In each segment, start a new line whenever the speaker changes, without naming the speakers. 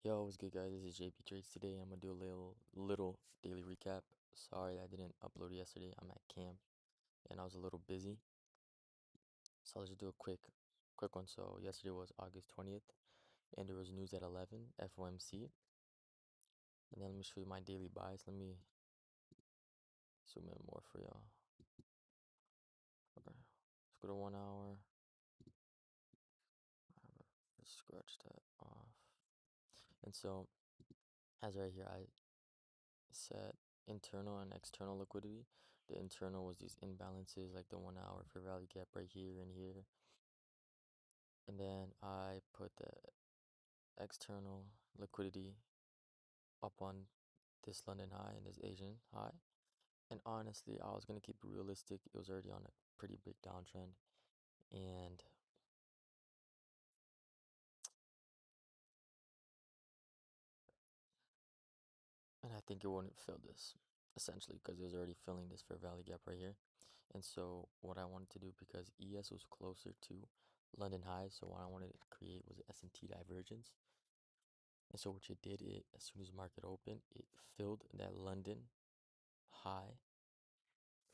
Yo, what's good, guys? This is JP Trades. Today I'm gonna do a little daily recap. Sorry I didn't upload yesterday. I'm at camp and I was a little busy, so I'll just do a quick one. So yesterday was August 20th, and there was news at 11 FOMC. And then let me show you my daily buys. Let me zoom in more for y'all. Okay, let's go to 1 hour. Let's scratch that off. And so, as right here, I set internal and external liquidity. The internal was these imbalances like the 1 hour fair value gap right here and here. And then I put the external liquidity up on this London high and this Asian high. And honestly, I was gonna keep it realistic. It was already on a pretty big downtrend. And I think it wouldn't fill this essentially because it was already filling this fair value gap right here. And so what I wanted to do, because ES was closer to London high, so what I wanted to create was an S&T divergence. And so what it did, it as soon as the market opened, it filled that London high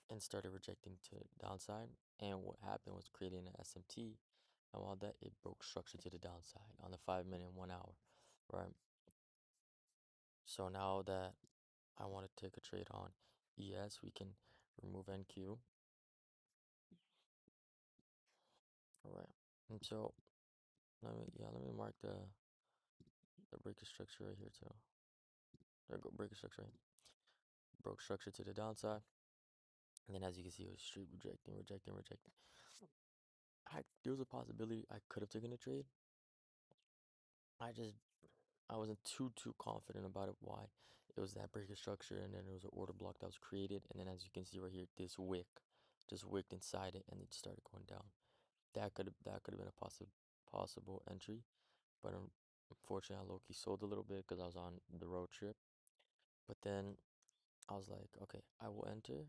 and started rejecting to the downside. And what happened was creating an SMT. And while that, it broke structure to the downside on the 5 minute and 1 hour, right? So now that I want to take a trade on ES, we can remove NQ. All right. And so let me mark the breaker structure right here too. There go breaker structure right. Broke structure to the downside. And then as you can see, it was straight rejecting. There was a possibility I could have taken a trade. I just I wasn't too confident about it. Why? It was that breaker structure, and then there was an order block that was created, and then as you can see right here, this wick just wicked inside it, and it started going down. That could have been a possible entry, but unfortunately, I low-key sold a little bit because I was on the road trip. But then I was like, okay, I will enter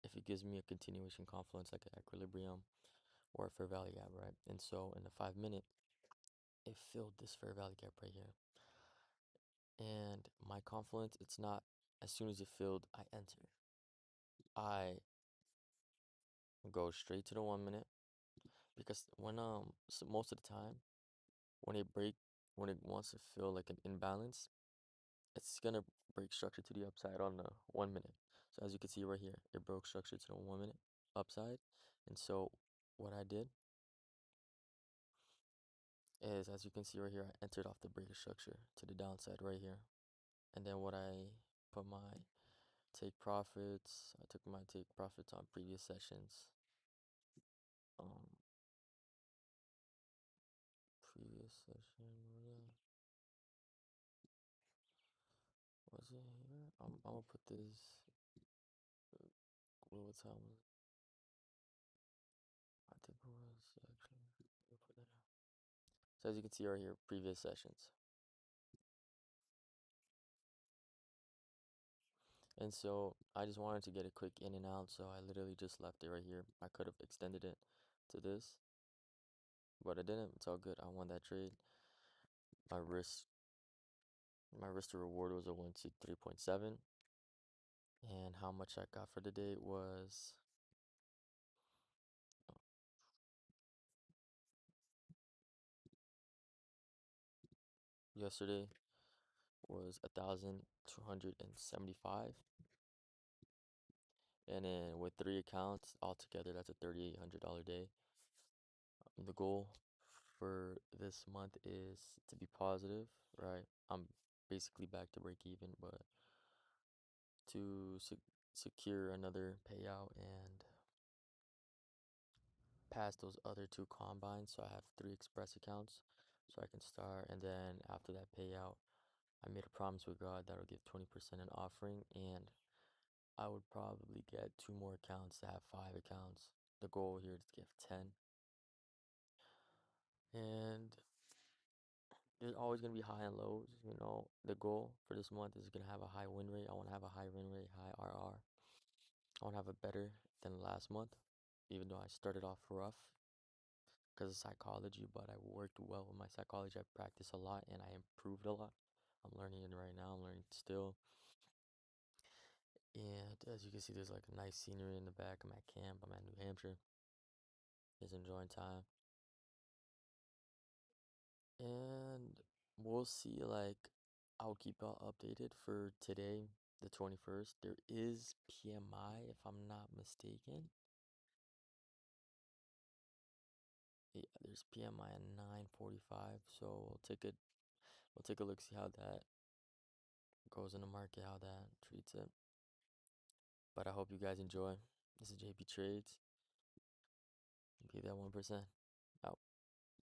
if it gives me a continuation confluence like an equilibrium or a fair value gap, right? And so in the 5 minute, it filled this fair value gap right here. And my confluence, it's not as soon as it filled, I enter. I go straight to the 1 minute because so most of the time when when it wants to feel like an imbalance, it's gonna break structure to the upside on the 1 minute. So as you can see right here, it broke structure to the 1 minute upside. And so what I did is, as you can see right here, I entered off the breaker structure to the downside right here. And then what I put my take profits, I took my take profits on previous sessions. Um, previous session, was it here? I'm gonna put this, what time was it? I think it was actually, let me put that out. So as you can see right here, previous sessions. And so I just wanted to get a quick in and out, so I literally just left it right here. I could have extended it to this, but I didn't. It's all good. I won that trade. My risk my risk to reward was a 1 to 3.7. And how much I got for the day was yesterday was 1,275. And then with 3 accounts altogether, that's a $3,800 day. The goal for this month is to be positive, right? I'm basically back to break even, but to secure another payout and pass those other two combines, so I have 3 express accounts, so I can start. And then after that payout, I made a promise with God that I'll give 20% in offering, and I would probably get 2 more accounts to have 5 accounts. The goal here is to give 10. And there's always gonna be high and lows. The goal for this month is gonna have a high win rate. I want to have a high win rate, high RR. I want to have it better than last month, even though I started off rough because of psychology, but I worked well with my psychology. I practiced a lot and I improved a lot. I'm learning it right now. I'm learning still. And as you can see, there's like a nice scenery in the back. I'm at camp. I'm at New Hampshire. Just enjoying time. And we'll see, like, I'll keep y'all updated for today, the 21st. There is PMI, if I'm not mistaken. Yeah, there's PMI at 9:45, so we'll take a look, see how that goes in the market, how that treats it. But I hope you guys enjoy. This is JP Trades. Be that 1%.